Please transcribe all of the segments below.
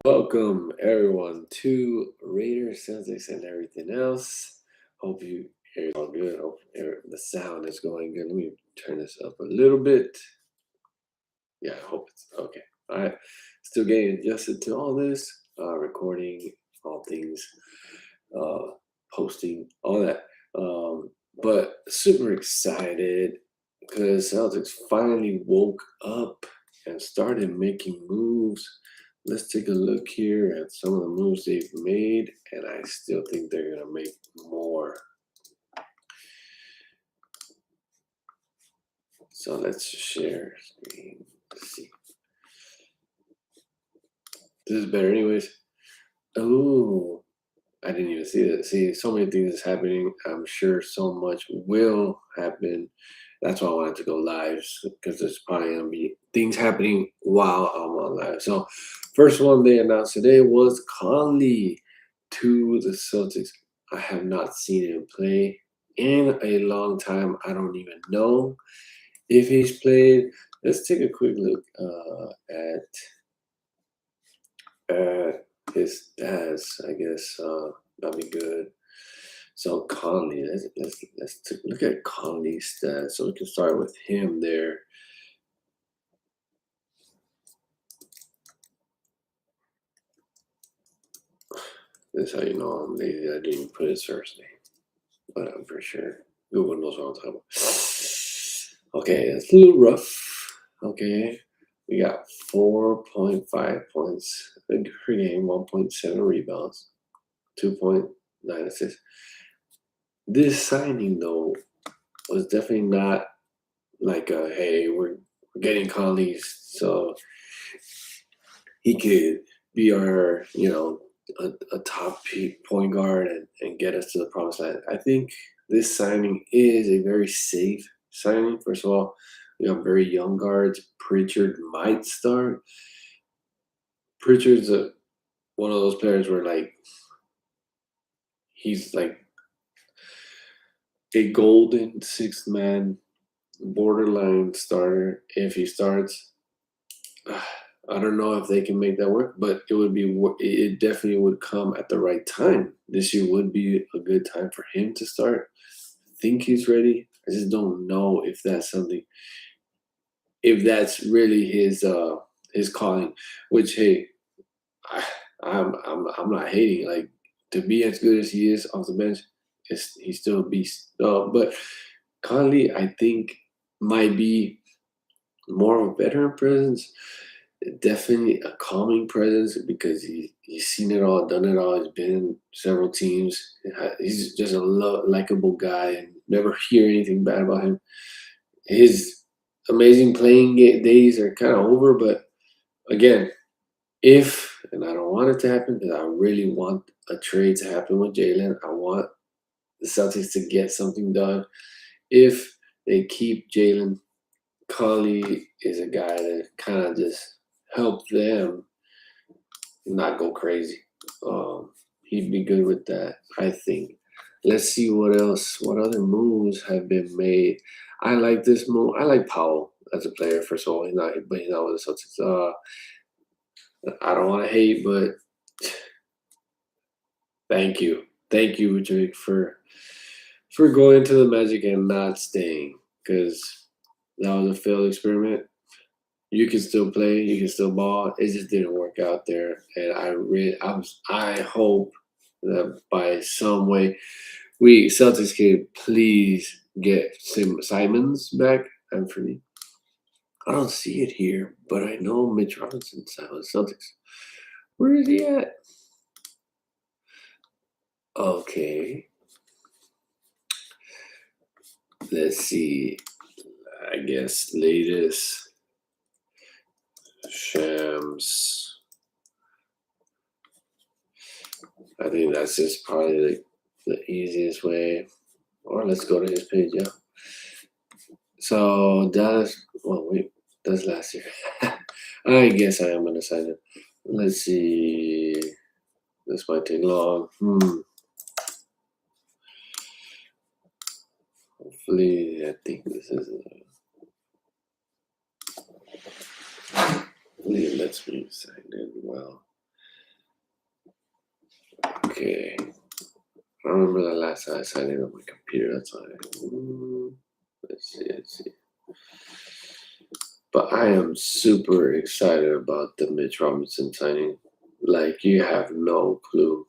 Welcome everyone to Raiders, Celtics, and everything else. Hope you hear it all good. Hope the sound is going good. Let me turn this up a little bit. Yeah, I hope it's okay. All right, still getting adjusted to all this, recording, all things, uh, posting, all that. But super excited because Celtics finally woke up and started making moves. Let's take a look here at some of the moves they've made, and I still think they're gonna make more. So let's share screen. Let's see. This is better, anyways. Oh, I didn't even see that. See, so many things is happening. I'm sure so much will happen. That's why I wanted to go live because there's probably gonna be things happening while I'm on live. So, first one they announced today was Conley to the Celtics. I have not seen him play in a long time. I don't even know if he's played. Let's take a quick look at his stats. I guess that'd be good. So Conley, let's take a look at Conley's stats. So we can start with him there. This is how you know I'm lazy. I didn't even put his first name, but I'm pretty sure Google knows what I'm talking about. Okay, it's a little rough. Okay, we got 4.5 points per game, 1.7 rebounds, 2.9 assists. This signing though was definitely not like a hey, we're getting Conley so he could be our, a top point guard and get us to the promised land. I think this signing is a very safe signing. First of all, we have very young guards. Pritchard might start. Pritchard's one of those players where he's like a golden sixth man, borderline starter if he starts. I don't know if they can make that work, but it definitely would come at the right time. This year would be a good time for him to start. I think he's ready. I just don't know if that's something, if that's really his calling. Which hey, I, I'm not hating. Like to be as good as he is off the bench, he's still a beast. But Conley, I think, might be more of a veteran presence. Definitely a calming presence because he's seen it all, done it all. He's been in several teams. He's just a likable guy, and never hear anything bad about him. His amazing playing days are kind of over, but again, if and I don't want it to happen because I really want a trade to happen with Jalen. I want the Celtics to get something done. If they keep Jalen, Conley is a guy that kind of just help them not go crazy. He'd be good with that, I think. Let's see what else. What other moves have been made? I like this move. I like Powell as a player. First of all, but he's not with the Celtics. I don't want to hate, but thank you, Drake, for going to the Magic and not staying because that was a failed experiment. You can still play, you can still ball. It just didn't work out there, and I hope that by some way we Celtics can please get Simons back. And for me, I don't see it here, but I know Mitch Robinson's on the Celtics. Where is he at? Okay, let's see. I guess latest Shams. I think that's just probably the easiest way. Or let's go to his page, yeah. So Dallas, well, wait, that's last year. I guess I am undecided. Let's see. This might take long. Hopefully, I think this is. Hopefully, it lets me sign in well. Okay. I don't remember the last time I signed in on my computer. That's why. Let's see. But I am super excited about the Mitch Robinson signing. Like, you have no clue.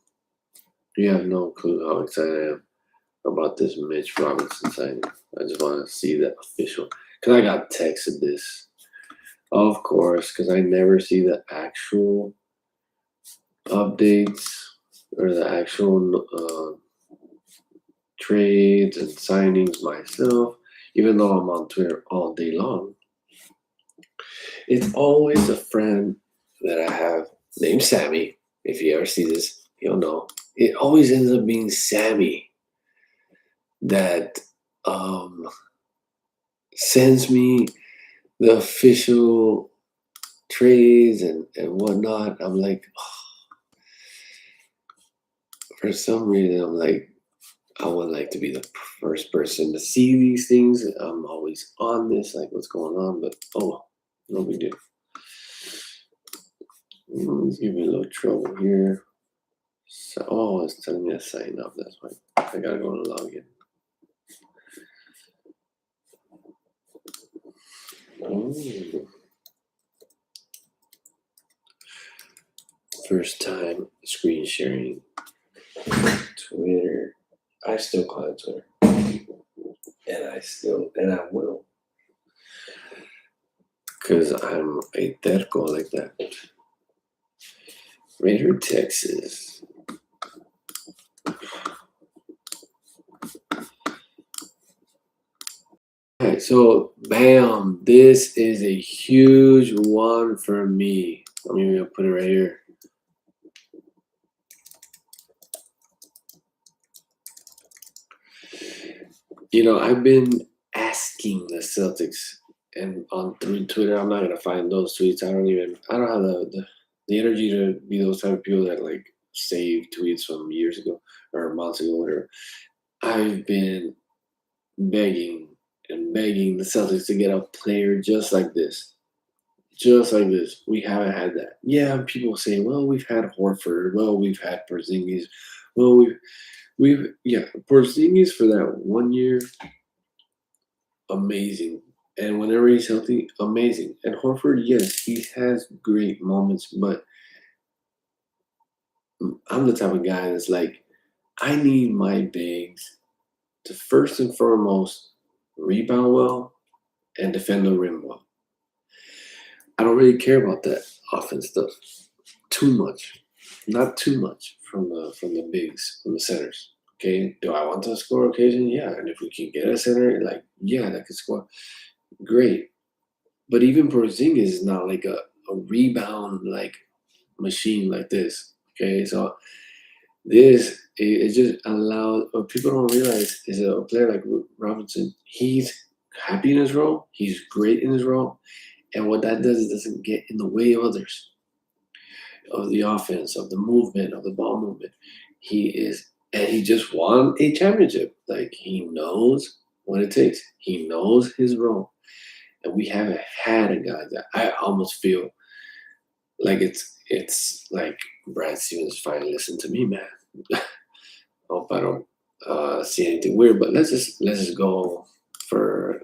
You have no clue how excited I am about this Mitch Robinson signing. I just want to see the official. Because I got texted this. Of course, because I never see the actual updates or the actual trades and signings myself, even though I'm on Twitter all day long. It's always a friend that I have named Sammy. If you ever see this, you'll know. It always ends up being Sammy that sends me the official trades and whatnot. I'm like, for some reason, I'm like, I would like to be the first person to see these things. I'm always on this, like what's going on, but no big deal. Let's give me a little trouble here. So, it's telling me to sign up. That's why I gotta go and log in. First time screen sharing Twitter. I still call it Twitter. And I will. Because I'm a terco like that. Raider, Texas. Alright, so bam, this is a huge one for me. I'm even gonna put it right here. I've been asking the Celtics and through Twitter. I'm not gonna find those tweets. I don't have the energy to be those type of people that like save tweets from years ago or months ago, whatever. I've been begging the Celtics to get a player just like this. Just like this. We haven't had that. Yeah, people say, well, we've had Horford. Well, we've had Porzingis. Well, Porzingis for that 1 year, amazing. And whenever he's healthy, amazing. And Horford, yes, he has great moments, but I'm the type of guy that's like, I need my bigs to first and foremost rebound well and defend the rim well. I don't really care about that offense stuff too much. Not too much from the bigs, from the centers. Okay, do I want to score occasionally? Yeah, and if we can get a center, like, yeah, that could score. Great. But even Porzingis is not like a rebound like machine like this. Okay, so this it just allows what people don't realize is a player like Robinson, he's happy in his role, he's great in his role, and what that does is doesn't get in the way of others, of the offense, of the movement, of the ball movement. He just won a championship. Like, he knows what it takes. He knows his role. And we haven't had a guy that I almost feel like it's like Brad Stevens finally listened to me, man. Hope I don't see anything weird, but let's just go for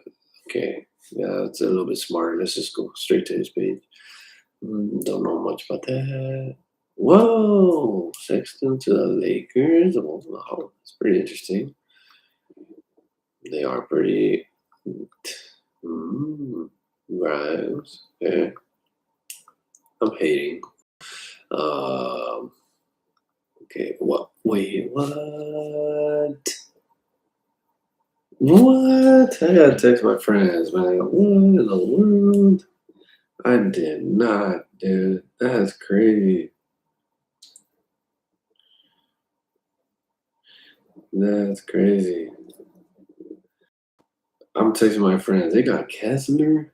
okay. Yeah, it's a little bit smarter. Let's just go straight to his page. Don't know much about that. Whoa, Sexton to the Lakers. Oh, wow, that's pretty interesting. They are pretty. Grimes. Okay. I'm hating. Okay. What? Wait. What? What? I gotta text my friends, man. What in the world? I did not, dude. That's crazy. That's crazy. I'm texting my friends. They got Kessler.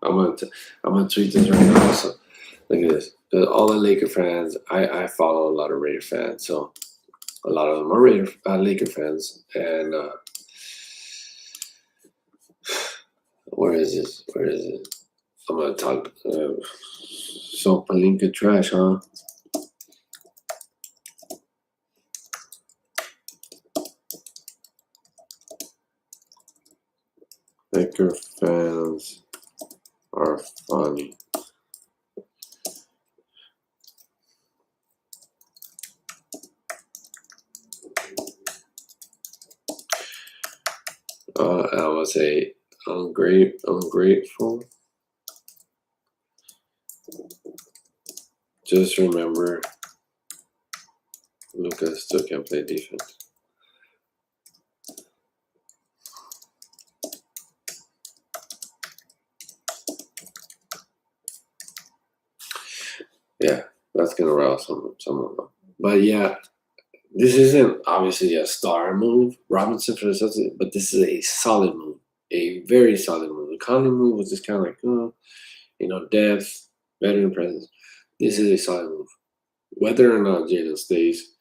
I'm gonna tweet this right now. So look at this. All the Laker fans. I follow a lot of Raider fans, so a lot of them are Laker fans, and Where is this? Where is it? I'm gonna talk. So Palinka trash, huh? Laker fans are funny. I would say ungrateful. Just remember, Lucas still can play defense. Yeah, that's gonna rouse some of them. But yeah, this isn't obviously a star move, Robinson for the Celtics, but this is a solid move, a very solid move. The Conley move was just kind of like, depth, veteran presence. This is a solid move. Whether or not Jalen stays,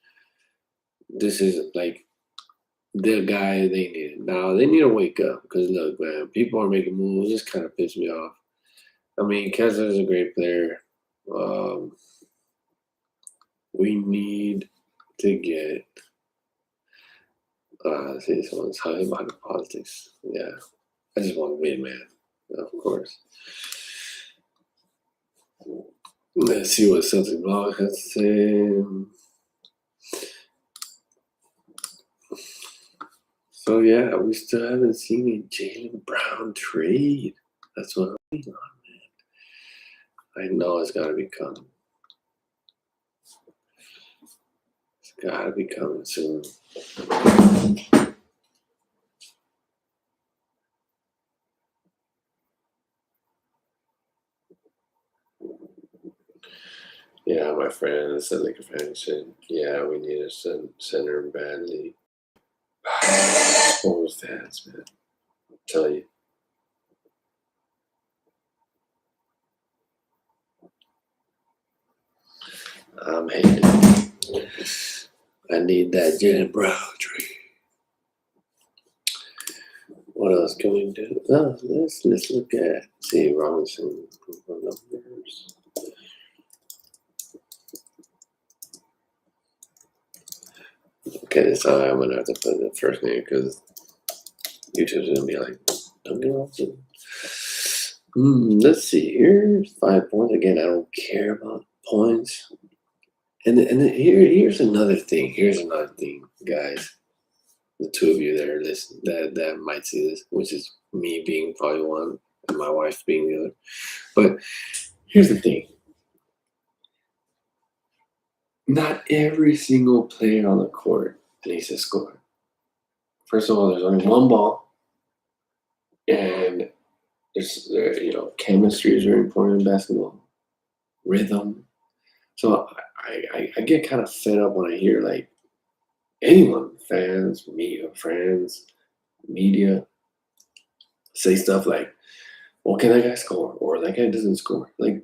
this is like the guy they need. Now they need to wake up because look, man, people are making moves. This kind of pissed me off. I mean, Kessler is a great player. We need to get. See, someone's talking about the politics. Yeah, I just want to win, man. Of course. Let's see what Celtic blog has to say. So yeah, we still haven't seen a Jaylen Brown trade. That's what I'm waiting on, man. I know it's gotta be coming. It's gotta be coming soon. Yeah, my friend, a Laker fan, said, yeah, we need a center badly. What was that, man? I'll tell you. I'm hating. I need that Jaylen Brown trade. What else can we do? Oh, let's look at see Robinson numbers. Okay, this time I'm gonna have to put the first name because YouTube's gonna be like, don't get Robinson. Let's see. Here's 5 points. Again, I don't care about points. And here's another thing. Here's another thing, guys. The two of you that are listening that might see this, which is me being probably one and my wife being the other. But here's the thing. Not every single player on the court needs to score. First of all, there's only one ball, and there's chemistry is very important in basketball, rhythm. So I get kind of fed up when I hear like anyone, fans, media, friends, media, say stuff like, "Well, can that guy score?" or "That guy doesn't score." Like,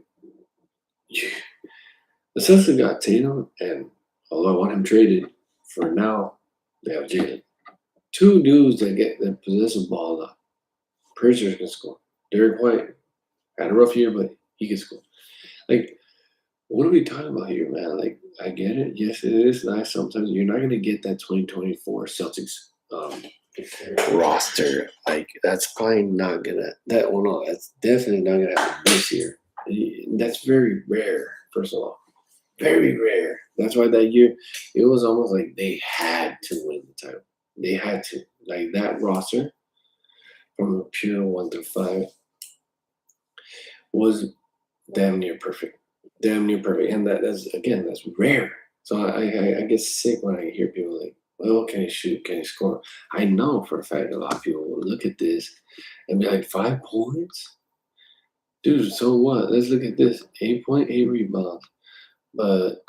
the Celtics got Tatum, and although I want him traded, for now they have Jalen. Two dudes that possess the ball. The Pritchard can score. Derek White had a rough year, but he can score. Like, what are we talking about here, man? Like, I get it. Yes, it is nice. Sometimes you're not going to get that 2024 Celtics roster. Like, that's probably not going to, that's definitely not going to happen this year. That's very rare, first of all. Very rare. That's why that year, it was almost like they had to win the title. They had to. Like, that roster from a pure 1 through 5 was damn near perfect. Damn near perfect. And that's rare. So I get sick when I hear people like, well, can he shoot? Can he score? I know for a fact a lot of people will look at this and be like, 5 points? Dude, so what? Let's look at this. 8.8 rebounds. But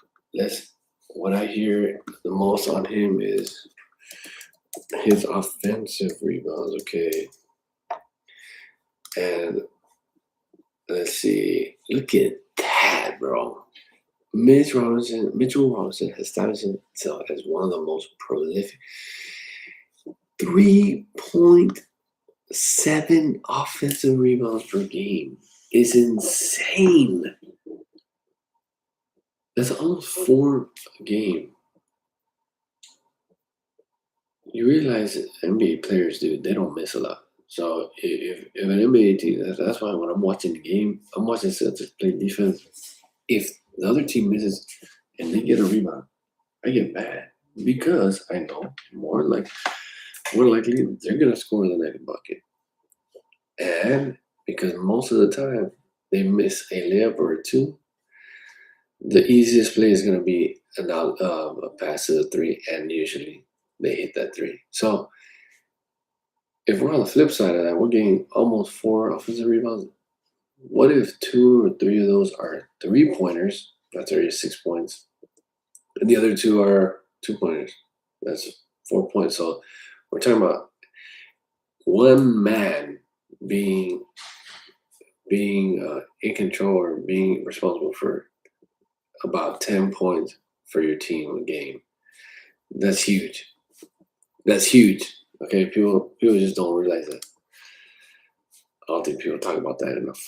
what I hear the most on him is his offensive rebounds, okay? And let's see. Look at that, bro. Mitchell Robinson has established himself as one of the most prolific 3-point 7 offensive rebounds per game is insane. That's almost 4 a game. You realize NBA players, dude, they don't miss a lot. So if an NBA team, that's why when I'm watching the game, I'm watching Celtics play defense. If the other team misses and they get a rebound, I get mad because I know more likely they're gonna score the next bucket, and because most of the time they miss a layup or a two, the easiest play is gonna be a pass to the three, and usually they hit that three. So if we're on the flip side of that, we're getting almost 4 offensive rebounds. What if 2 or 3 of those are 3-pointers? That's already 6 points. And the other 2 are 2-pointers. That's 4 points. So we're talking about one man being in control or being responsible for about 10 points for your team a game. That's huge. That's huge. Okay, people just don't realize that. I don't think people talk about that enough.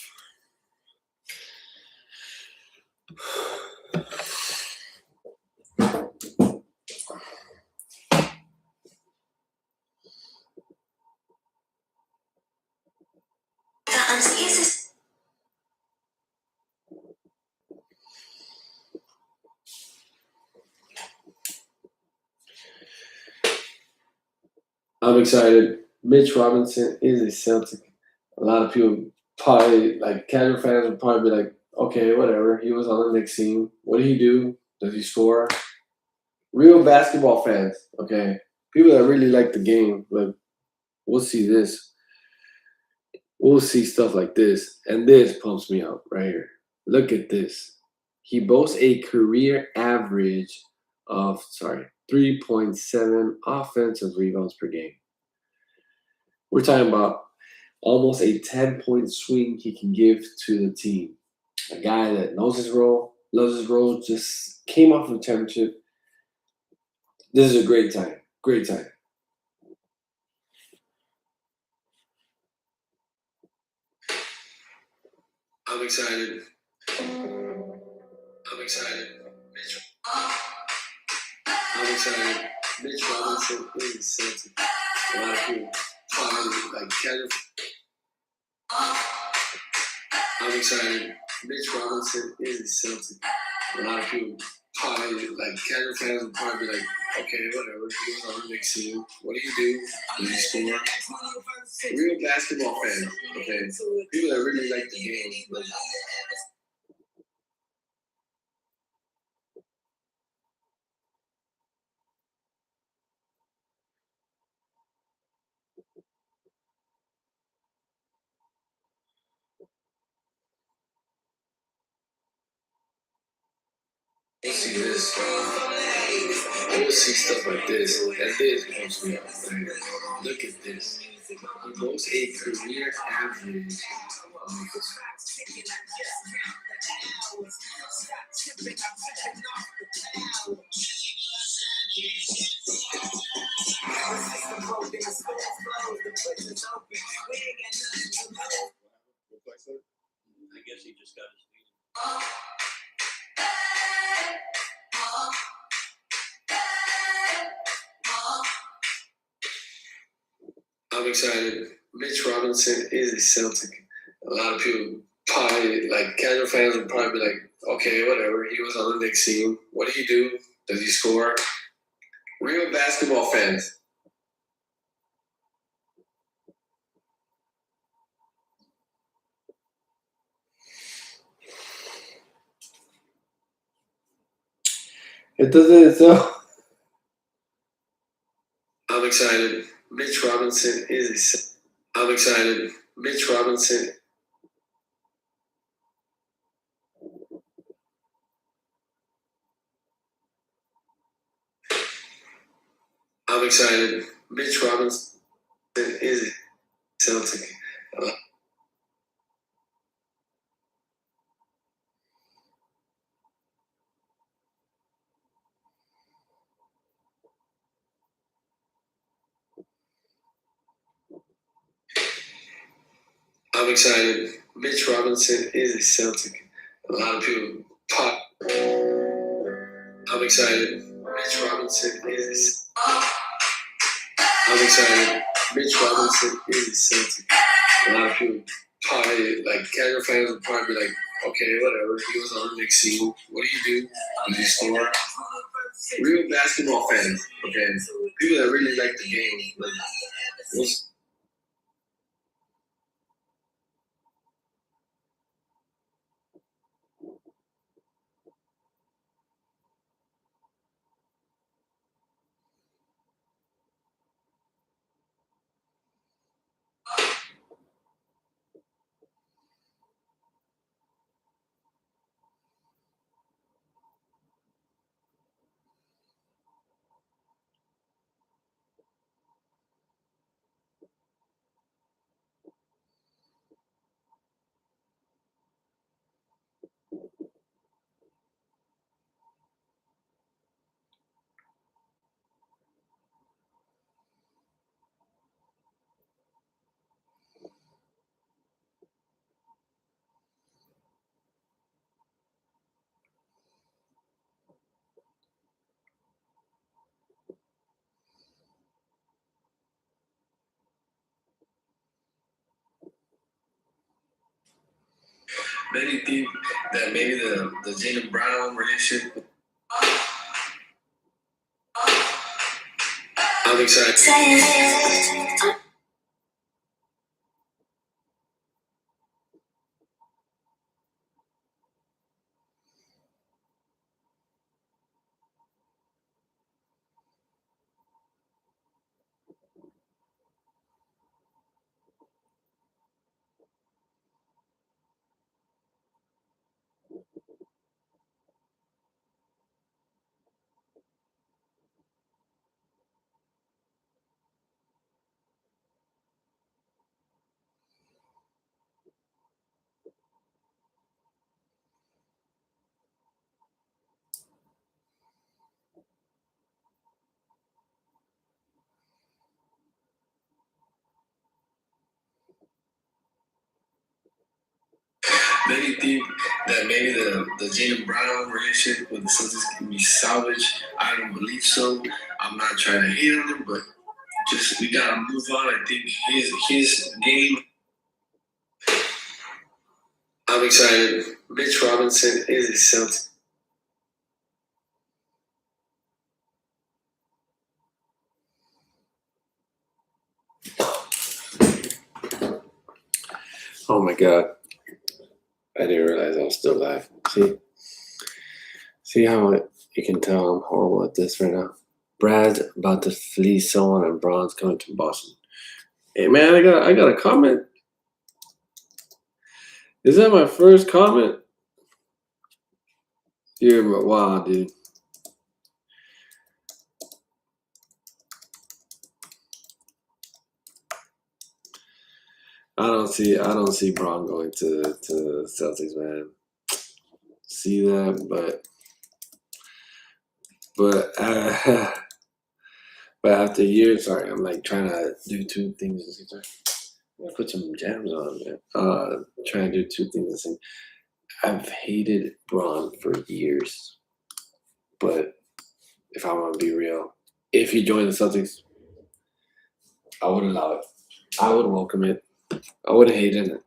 I'm excited. Mitch Robinson is a Celtic. A lot of people probably, like casual fans, would probably be like, okay, whatever. He was on the Knicks team. What did he do? Does he score? Real basketball fans, okay? People that really like the game, like, we'll see this. We'll see stuff like this. And this pumps me up right here. Look at this. He boasts a career average of, 3.7 offensive rebounds per game. We're talking about almost a 10-point swing he can give to the team. A guy that knows his role, loves his role, just came off of a championship. This is a great time. Great time. I'm excited. I'm excited. I'm excited. Mitch Robinson is Celtic. A lot of people probably like casual. I'm excited. Mitch Robinson is Celtic. A lot of people probably like casual fans would probably be like, okay, whatever. He was on the Knicks team. What do you do? Does he score? Real basketball fans, okay? People that really like the game. Like, we'll see this. We'll see stuff like this. And this pumps me up. Look at this. He boasts a career average of I guess he just got his feet. I'm excited. Mitch Robinson is a Celtic. A lot of people probably, like casual fans would probably be like, okay, whatever. He was on the Knicks team. What did he do? Does he score? Real basketball fans. It doesn't itself. I'm excited. Mitch Robinson is a Celtic. I'm excited. Mitch Robinson. I'm excited. Mitch Robinson is a Celtic. I'm excited. Mitch Robinson is a Celtic. A lot of people talk. I'm excited. Mitch Robinson is. I'm excited. Mitch Robinson is a Celtic. A lot of people probably, like casual fans, would probably be like, okay, whatever. He was on the next scene. What do you do? Does he score? Real basketball fans, okay? People that really like the game. Like, many think that maybe the Jaylen Brown relationship. I'm excited. Many think that maybe the Jaylen Brown relationship with the Celtics can be salvaged. I don't believe so. I'm not trying to hate on him, but just we gotta move on. I think his game. I'm excited. Mitch Robinson is a Celtic. Oh my god. I didn't realize I was still live. See how you can tell I'm horrible at this right now. Brad's about to flee someone and Braun's coming to Boston. Hey man, I got a comment. Is that my first comment? You're wow, dude. I don't see Braun going to Celtics, man. See that, but but after years, sorry, I'm like trying to do two things at the same time. I'm gonna put some jams on, man. Trying to do two things at the same. I've hated Braun for years, but if I want to be real, if he joined the Celtics, I would allow it. I would welcome it. I would hate it.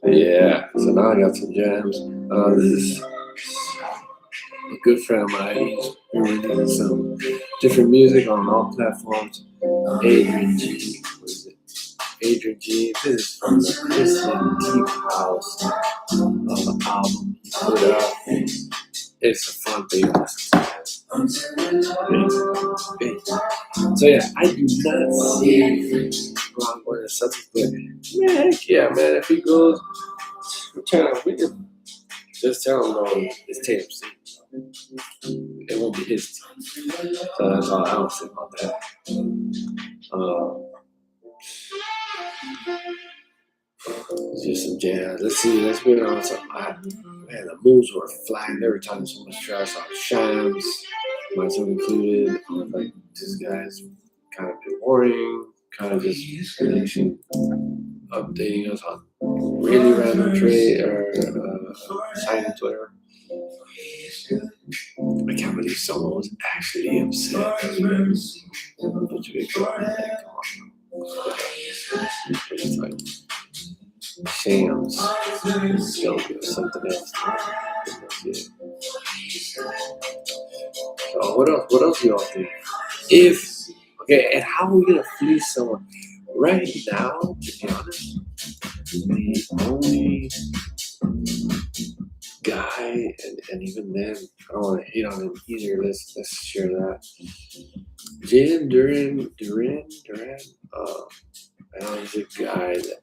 Yeah, so now I got some jams. This is a good friend of mine. He's releasing some different music on all platforms. Adrian G. What is it? Adrian G. This is from the Christian Deep House album he put out. It's a fun thing to listen to. Hey. So yeah, I do not see Brown going to Celtics, but man, heck yeah, man, if he goes, we can just tell him no, it's Tatum's team. It won't be his team. So that's all I would say about that. Just some jazz. Let's see. Let's put it on some. Man, the moves were flying. They were talking so much trash on Shams, myself included. I was like, this guy's kind of been boring. Kind of just finishing, updating us on really random trade or signings, whatever. I can't believe someone was actually upset. It's like Shams, something else. So what else? What else do y'all think? And how are we gonna fleece someone? Right now, to be honest, the only guy, and even then, I don't want to hate on him either. Let's share that. Jalen Duran. I know he's a guy that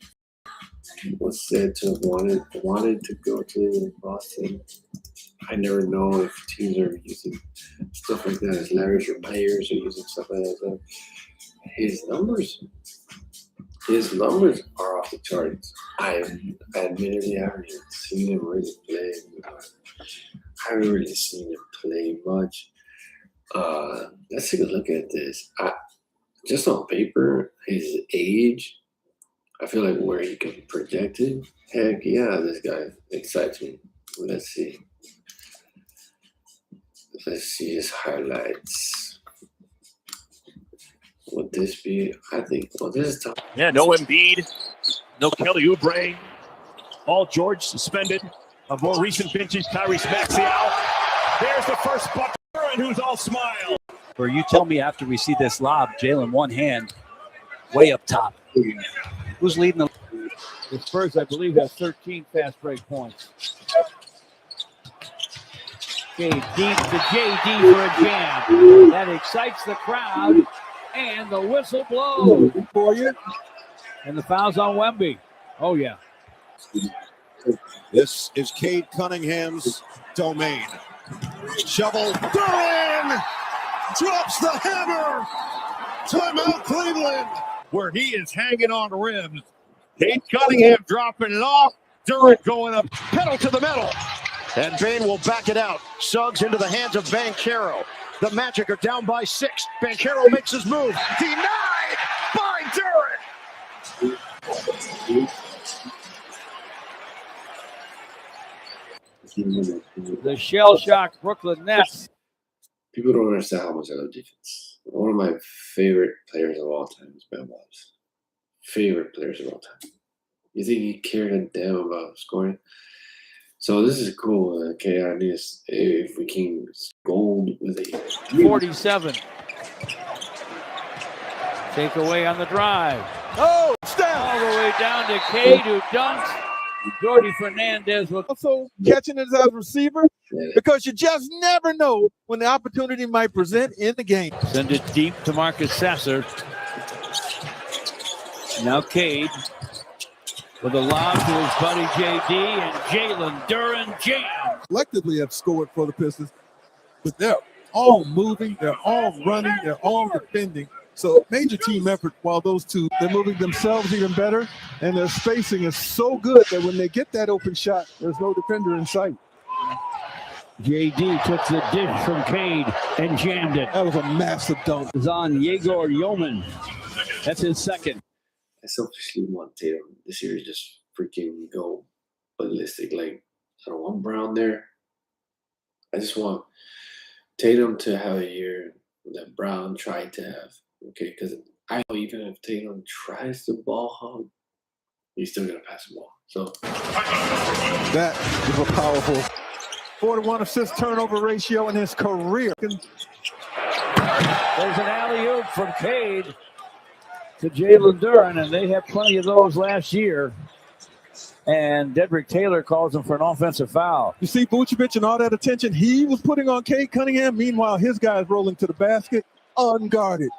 was said to have wanted to go to Boston. I never know if teams are using stuff like that as leverage or players are using stuff like that. So his numbers are off the charts. I admittedly haven't even seen him really play. I haven't really seen him play much. Let's take a look at this. Just on paper, his age, I feel like where he can be projected. Heck yeah, this guy excites me. Let's see. Let's see his highlights. Would this be? I think. Well, this is tough. Yeah, no Embiid, no Kelly Oubre. Paul George suspended. Of more recent vintage, Tyrese Maxey out. There's the first bucket, and who's all smile. Or you tell me after we see this lob, Jalen one hand, way up top. Who's leading the Spurs? I believe have 13 fast break points. Okay, deep to JD for a jam. That excites the crowd, and the whistle blows for you. And the foul's on Wemby. Oh yeah. This is Cade Cunningham's domain. Shovel. Duran drops the hammer. Timeout Cleveland. Where he is hanging on rims. Cade Cunningham dropping it off. Durant going up, pedal to the metal. And Bane will back it out. Suggs into the hands of Banchero. The Magic are down by 6. Banchero makes his move. Denied by Durant. The shell-shocked Brooklyn Nets. People don't understand how much I love defense. One of my favorite players of all time is Ben Wallace. Favorite players of all time. You think he cared a damn about scoring? So this is cool. Okay, I need if we can gold with a 47. Take away on the drive. Oh, it's down. All the way down to Cade, who dunks. Jordy Fernandez will also catching it as a receiver because you just never know when the opportunity might present in the game. Send it deep to Marcus Sasser. Now Cade with a lob to his buddy JD, and Jalen Duran jam. Collectively have scored for the Pistons, but they're all moving, they're all running, they're all defending. So major team effort while those two, they're moving themselves even better, and their spacing is so good that when they get that open shot, there's no defender in sight. JD took the dish from Cade and jammed it. That was a massive dunk. It's on Yegor Yeoman. That's his second. I selfishly want Tatum this year just freaking go ballistic. Like, I don't want Brown there. I just want Tatum to have a year that Brown tried to have. Okay, because I know even if Tatum tries to ball hog, he's still gonna pass the ball. So that is a powerful 4-to-1 assist turnover ratio in his career. There's an alley-oop from Cade to Jalen Duran, and they had plenty of those last year. And Dedrick Taylor calls him for an offensive foul. You see Vucevic and all that attention he was putting on Cade Cunningham. Meanwhile, his guys rolling to the basket unguarded.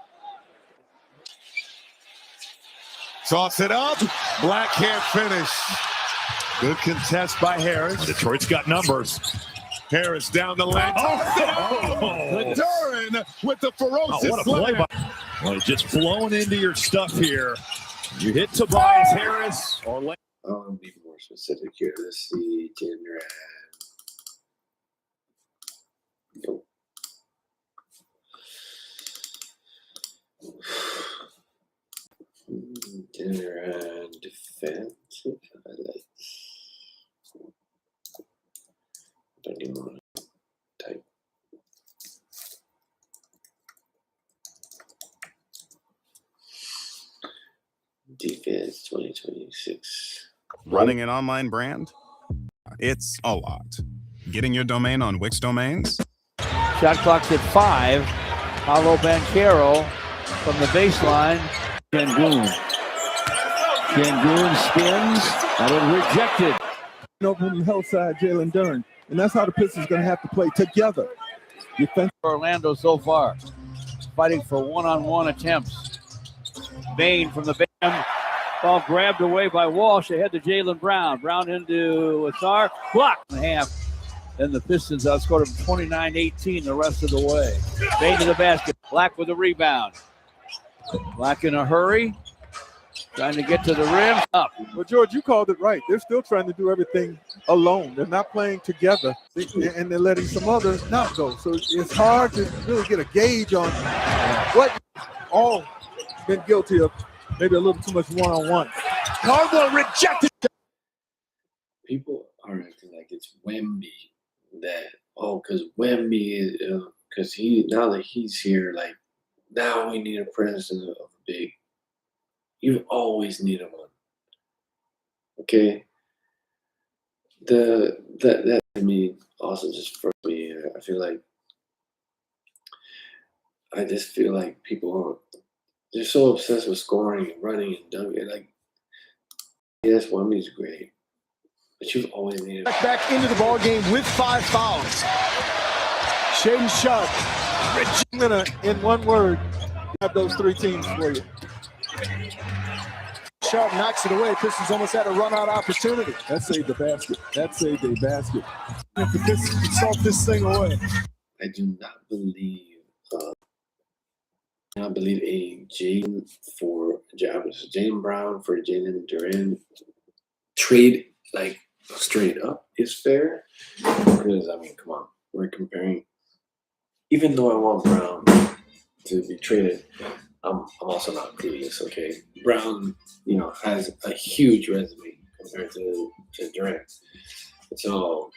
Toss it up. Black can't finish. Good contest by Harris. Detroit's got numbers. Harris down the lane. Duran with the ferocious what a play slam. Well, just flowing into your stuff here. You hit Tobias Harris or I'll be more specific here. Let's see, January. Nope. January defensive highlights. Don't even want to type. Defense 2026. Running an online brand? It's a lot. Getting your domain on Wix Domains? Shot clock's at 5. Paolo Banchero from the baseline. Şengün spins. That is rejected. Over from the health side, Jalen Duran. And that's how the Pistons going to have to play together. Defense. Orlando so far. Fighting for one-on-one attempts. Bain from the band. Ball grabbed away by Walsh. Ahead to Jaylen Brown. Brown into Asar. Blocked in half. Then the Pistons outscored them 29-18 the rest of the way. Bain to the basket. Black with the rebound. Black in a hurry. Trying to get to the rim. Up. Well, George, you called it right. They're still trying to do everything alone. They're not playing together, and they're letting some others not go. So it's hard to really get a gauge on what all been guilty of. Maybe a little too much one-on-one. Cardwell rejected. People are acting like it's Wemby that because Wemby is because now that he's here, like now we need a presence of a big. You've always needed one. Okay. That I mean also just for me, I feel like people they're so obsessed with scoring and running and dunking. Like, yes, Wemby's great, but you've always needed Back into the ball game with 5 fouls. Shaedon Sharpe. I'm gonna, in one word, have those 3 teams for you. Sharpe knocks it away. Pistons almost had a run-out opportunity. That saved the basket. That saved a basket. If the Pistons can salt this thing away. I do not believe a Jaylen Brown for Jalen Duran trade like straight up is fair because I mean, come on, we're comparing. Even though I want Brown to be traded, I'm also not clueless. Okay, Brown, has a huge resume compared to Durant, so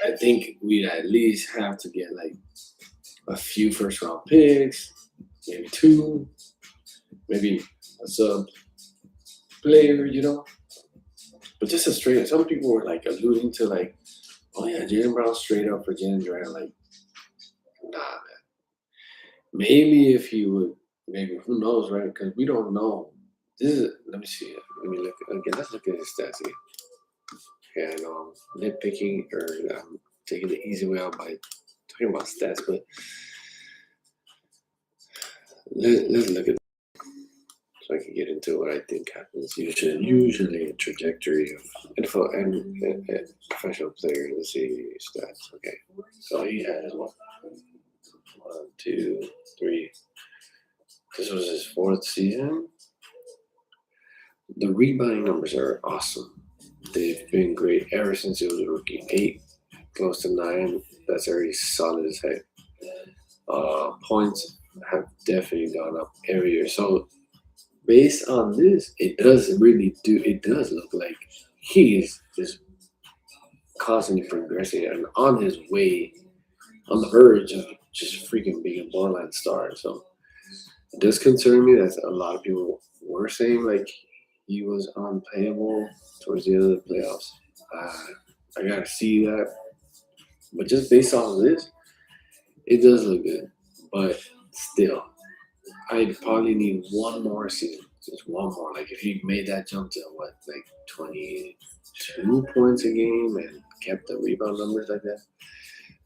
I think we at least have to get like a few first-round picks, maybe 2, maybe a sub player, But just a straight. Some people were like alluding to like, oh yeah, Jaylen Brown straight up for Jalen Durant. Like, nah, man. Maybe if he would, maybe who knows, right? Because we don't know. Let me see. Let me look again. Let's look at his stats again. Yeah, I know I'm nitpicking or I'm taking the easy way out by talking about stats, but let's look at so I can get into what I think happens usually a trajectory of info and professional players. Let's see stats. Okay, so he has 1, 2, 3. This was his 4th season. The rebounding numbers are awesome. They've been great ever since he was a rookie. 8, close to 9. That's already solid as heck. Points have definitely gone up every year. So based on this, it does look like he's just constantly progressing and on his way, on the verge of just freaking being a borderline star. So it does concern me that a lot of people were saying like he was unplayable towards the end of the playoffs. I gotta see that. But just based off of this, it does look good. But still, I'd probably need one more season. just one more. Like if he made that jump to what, like 22 points a game and kept the rebound numbers like that,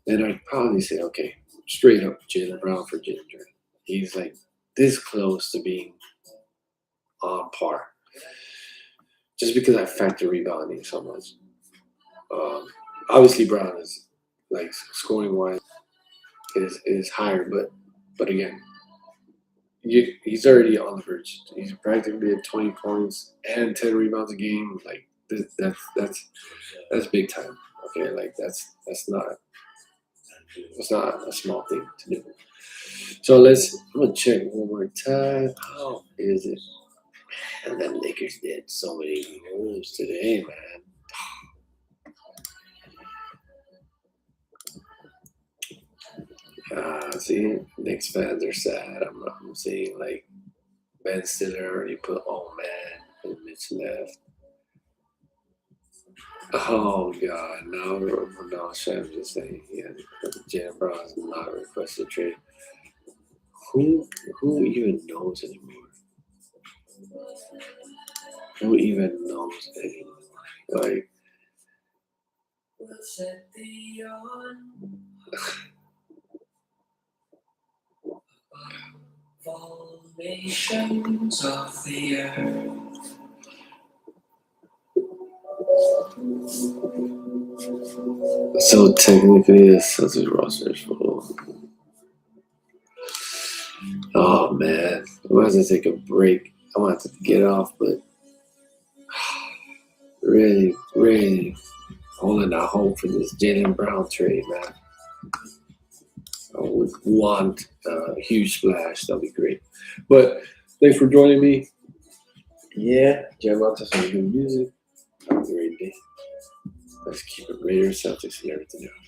then I'd probably say, okay, straight up Jaylen Brown for Jalen Duren. He's like this close to being on par. Just because I factor rebounding so much. Obviously Brown is like scoring wise is higher, but again, he's already on the verge. He's practically at 20 points and 10 rebounds a game. Like that's big time. Okay, like that's not a small thing to do. So I'm gonna check one more time. How is it? And then Lakers did so many moves today, man. See, Knicks fans are sad. I'm seeing like Ben Stiller already put, oh man, and Mitch left. Oh god, now Shams just saying, yeah, Jalen Brown has not requested trade. Who even knows anymore? Who even knows anymore? Like, formations of the earth. So technically, the Celtics roster is full. Oh man, I'm gonna have to take a break. I'm gonna have to get off, but really, really holding out hope for this Jaylen Brown trade, man. I would want a huge splash. That'd be great. But thanks for joining me. Yeah, jam out to some good music. Have a great day. Let's keep it Raiders, Celtics, and everything else.